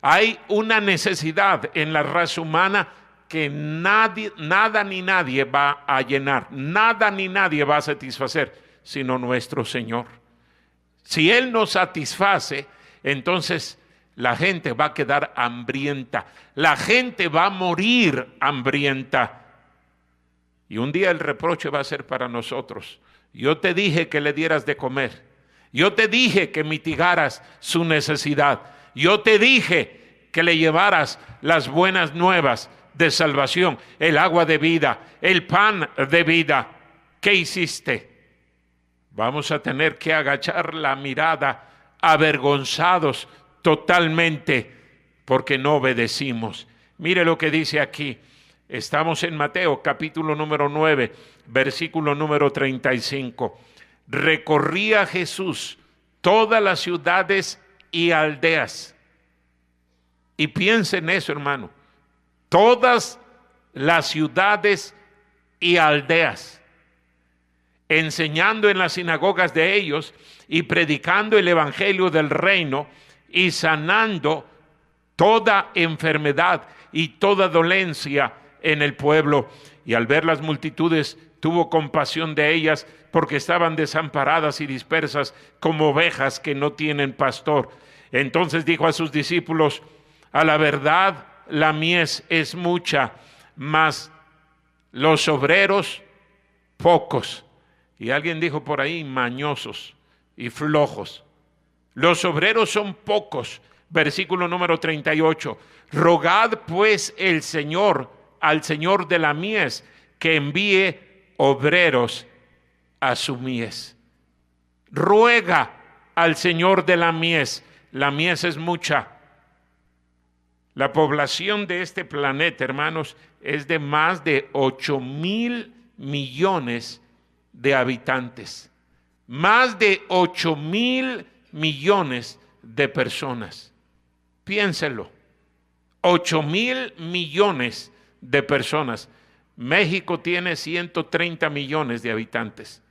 Speaker 2: Hay una necesidad en la raza humana que nada ni nadie va a llenar, nada ni nadie va a satisfacer, sino nuestro Señor. Si Él nos satisface, entonces la gente va a quedar hambrienta, la gente va a morir hambrienta. Y un día el reproche va a ser para nosotros. Yo te dije que le dieras de comer, yo te dije que mitigaras su necesidad, yo te dije que le llevaras las buenas nuevas de salvación, el agua de vida, el pan de vida. ¿Qué hiciste? Vamos a tener que agachar la mirada, avergonzados totalmente, porque no obedecimos. Mire lo que dice aquí. Estamos en Mateo, capítulo número 9, versículo número 35. Recorría Jesús todas las ciudades y aldeas. Y piensa en eso, hermano. Todas las ciudades y aldeas, enseñando en las sinagogas de ellos y predicando el evangelio del reino y sanando toda enfermedad y toda dolencia en el pueblo. Y al ver las multitudes, tuvo compasión de ellas, porque estaban desamparadas y dispersas como ovejas que no tienen pastor. Entonces dijo a sus discípulos: a la verdad, la mies es mucha, mas los obreros pocos. Y alguien dijo por ahí, mañosos y flojos. Los obreros son pocos. Versículo número 38. Rogad pues al Señor de la mies, que envíe obreros a su mies. Ruega al Señor de la mies. La mies es mucha. La población de este planeta, hermanos, es de más de 8,000 millones de habitantes. Más de 8,000 millones de personas. Piénselo. 8,000 millones de personas. México tiene 130 millones de habitantes.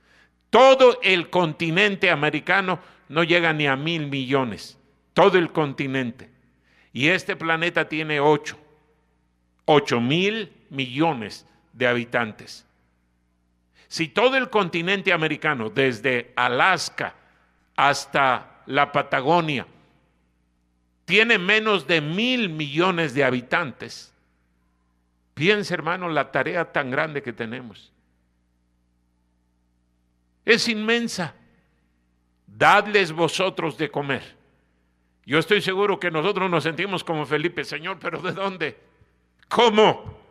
Speaker 2: Todo el continente americano no llega ni a 1,000 millones. Todo el continente. Y este planeta tiene 8,000 millones de habitantes. Si todo el continente americano, desde Alaska hasta la Patagonia, tiene menos de 1,000 millones de habitantes, piensa, hermano, la tarea tan grande que tenemos. Es inmensa. Dadles vosotros de comer. Yo estoy seguro que nosotros nos sentimos como Felipe: Señor, ¿pero de dónde? ¿Cómo?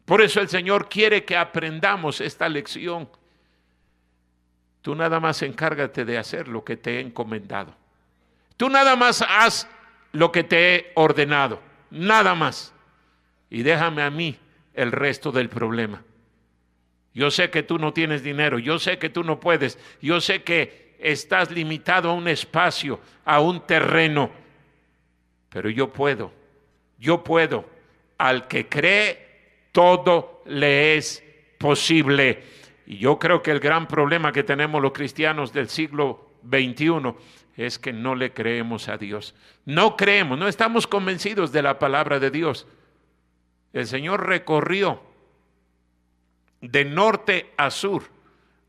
Speaker 2: Por eso el Señor quiere que aprendamos esta lección. Tú nada más encárgate de hacer lo que te he encomendado. Tú nada más haz lo que te he ordenado. Nada más. Y déjame a mí el resto del problema. Yo sé que tú no tienes dinero. Yo sé que tú no puedes. Yo sé que estás limitado a un espacio, a un terreno, pero yo puedo. Al que cree, todo le es posible. Y yo creo que el gran problema que tenemos los cristianos del siglo XXI es que no le creemos a Dios. No creemos, no estamos convencidos de la palabra de Dios. El Señor recorrió de norte a sur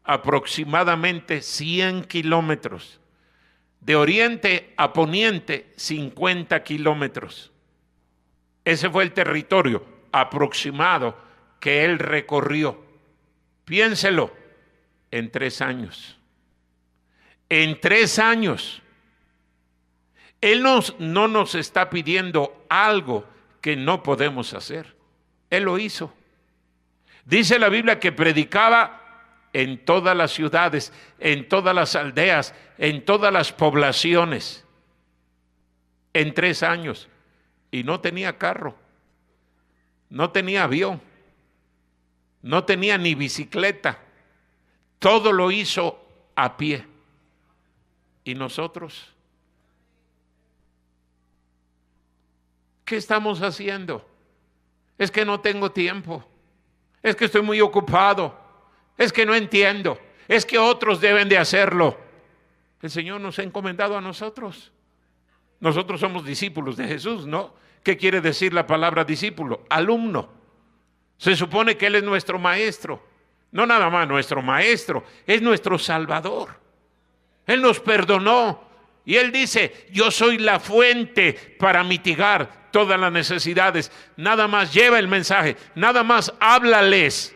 Speaker 2: aproximadamente 100 kilómetros. De oriente a poniente, 50 kilómetros. Ese fue el territorio aproximado que Él recorrió. Piénselo, en 3 años. En 3 años. Él no nos está pidiendo algo que no podemos hacer. Él lo hizo. Dice la Biblia que predicaba en todas las ciudades, en todas las aldeas, en todas las poblaciones, en 3 años. Y no tenía carro, no tenía avión, no tenía ni bicicleta. Todo lo hizo a pie. ¿Y nosotros? ¿Qué estamos haciendo? Es que no tengo tiempo. Es que estoy muy ocupado. Es que no entiendo. Es que otros deben de hacerlo. El Señor nos ha encomendado a nosotros. Nosotros somos discípulos de Jesús, ¿no? ¿Qué quiere decir la palabra discípulo? Alumno. Se supone que Él es nuestro maestro. No nada más nuestro maestro, es nuestro Salvador. Él nos perdonó y Él dice, yo soy la fuente para mitigar todas las necesidades. Nada más lleva el mensaje, nada más háblales.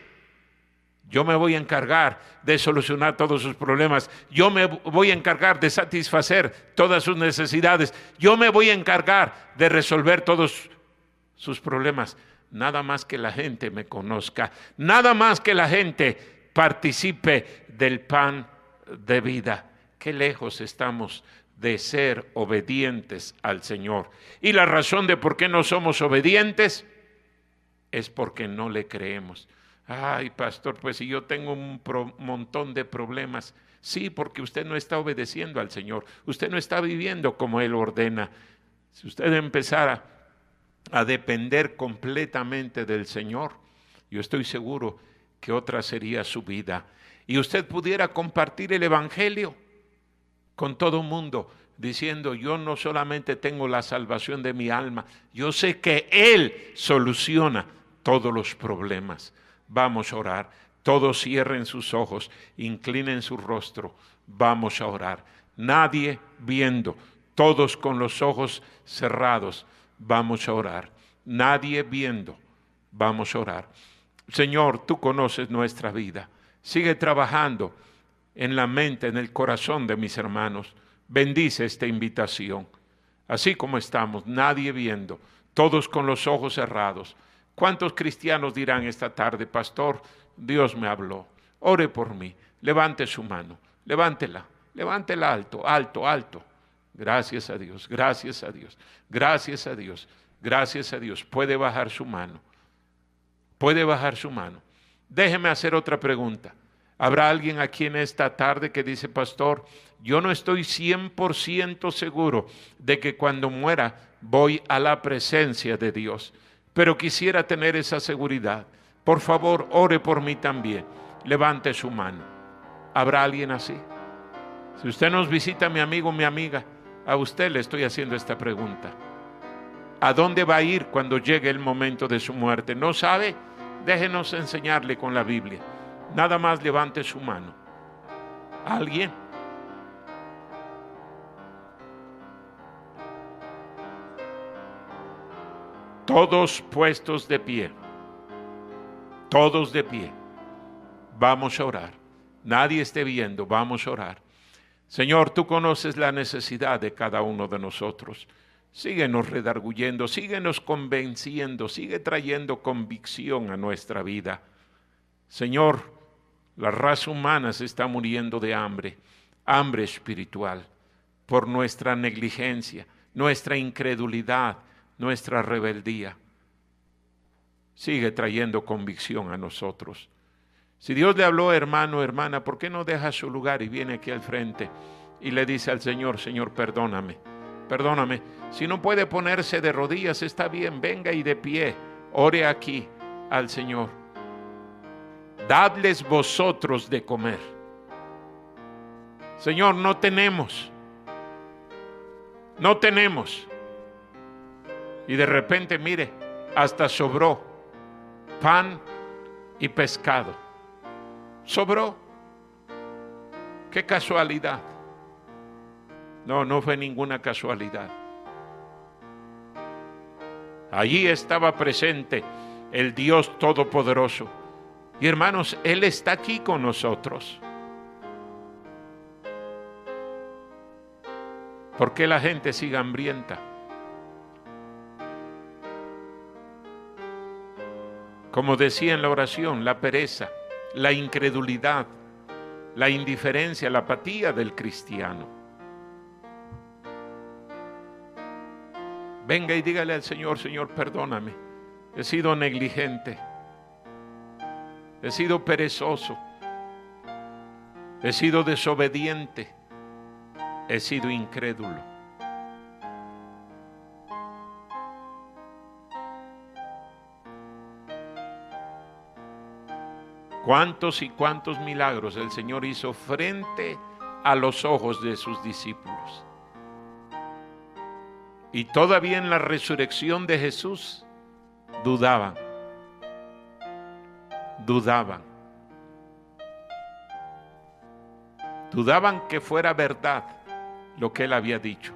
Speaker 2: Yo me voy a encargar de solucionar todos sus problemas. Yo me voy a encargar de satisfacer todas sus necesidades. Yo me voy a encargar de resolver todos sus problemas. Nada más que la gente me conozca. Nada más que la gente participe del pan de vida. Qué lejos estamos de ser obedientes al Señor. Y la razón de por qué no somos obedientes es porque no le creemos. Ay, pastor, pues si yo tengo un montón de problemas. Sí, porque usted no está obedeciendo al Señor. Usted no está viviendo como Él ordena. Si usted empezara a depender completamente del Señor, yo estoy seguro que otra sería su vida. Y usted pudiera compartir el Evangelio con todo el mundo, diciendo, yo no solamente tengo la salvación de mi alma, yo sé que Él soluciona todos los problemas. Vamos a orar. Todos cierren sus ojos, inclinen su rostro. Vamos a orar. Nadie viendo, todos con los ojos cerrados. Vamos a orar. Nadie viendo. Vamos a orar. Señor, tú conoces nuestra vida. Sigue trabajando en la mente, en el corazón de mis hermanos. Bendice esta invitación. Así como estamos, nadie viendo, todos con los ojos cerrados. ¿Cuántos cristianos dirán esta tarde, pastor, Dios me habló? Ore por mí. Levante su mano. Levántela. Levántela alto, alto, alto. Gracias a Dios, gracias a Dios, gracias a Dios, gracias a Dios. Puede bajar su mano. Puede bajar su mano. Déjeme hacer otra pregunta. ¿Habrá alguien aquí en esta tarde que dice, pastor, yo no estoy 100% seguro de que cuando muera voy a la presencia de Dios, pero quisiera tener esa seguridad? Por favor, ore por mí también. Levante su mano. ¿Habrá alguien así? Si usted nos visita, mi amigo, mi amiga, a usted le estoy haciendo esta pregunta. ¿A dónde va a ir cuando llegue el momento de su muerte? ¿No sabe? Déjenos enseñarle con la Biblia. Nada más levante su mano. ¿Alguien? Todos puestos de pie. Todos de pie. Vamos a orar. Nadie esté viendo. Vamos a orar. Señor, tú conoces la necesidad de cada uno de nosotros. Síguenos redarguyendo, síguenos convenciendo, sigue trayendo convicción a nuestra vida. Señor, la raza humana se está muriendo de hambre, hambre espiritual, por nuestra negligencia, nuestra incredulidad, nuestra rebeldía. Sigue trayendo convicción a nosotros. Si Dios le habló, hermano, hermana, ¿por qué no deja su lugar y viene aquí al frente y le dice al Señor, Señor, perdóname, perdóname? Si no puede ponerse de rodillas, está bien, venga y de pie, ore aquí al Señor. Dadles vosotros de comer. Señor, no tenemos, no tenemos. Y de repente, mire, hasta sobró pan y pescado. Sobró. ¡Qué casualidad! No, no fue ninguna casualidad. Allí estaba presente el Dios Todopoderoso. Y hermanos, Él está aquí con nosotros. ¿Por qué la gente sigue hambrienta? Como decía en la oración, la pereza, la incredulidad, la indiferencia, la apatía del cristiano. Venga y dígale al Señor: Señor, perdóname, he sido negligente, he sido perezoso, he sido desobediente, he sido incrédulo. ¿Cuántos y cuántos milagros el Señor hizo frente a los ojos de sus discípulos? Y todavía en la resurrección de Jesús dudaban. Dudaban que fuera verdad lo que Él había dicho.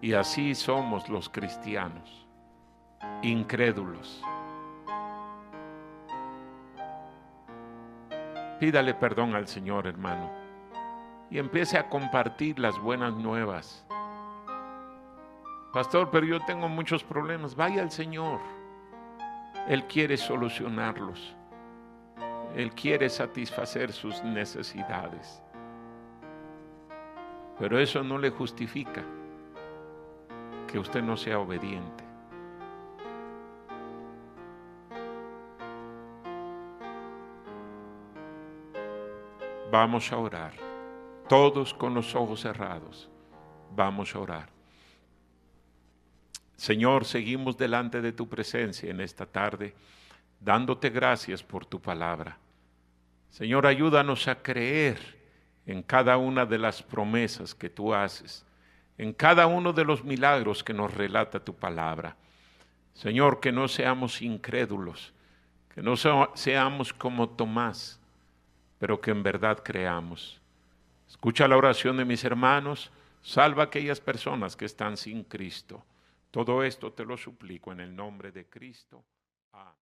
Speaker 2: Y así somos los cristianos, incrédulos. Pídale perdón al Señor, hermano, y empiece a compartir las buenas nuevas. Pastor, pero yo tengo muchos problemas. Vaya al Señor. Él quiere solucionarlos. Él quiere satisfacer sus necesidades. Pero eso no le justifica que usted no sea obediente. Vamos a orar. Todos con los ojos cerrados. Vamos a orar. Señor, seguimos delante de tu presencia en esta tarde, dándote gracias por tu palabra. Señor, ayúdanos a creer en cada una de las promesas que tú haces, en cada uno de los milagros que nos relata tu palabra. Señor, que no seamos incrédulos, que no seamos como Tomás, pero que en verdad creamos. Escucha la oración de mis hermanos, salva a aquellas personas que están sin Cristo. Todo esto te lo suplico en el nombre de Cristo. Amén.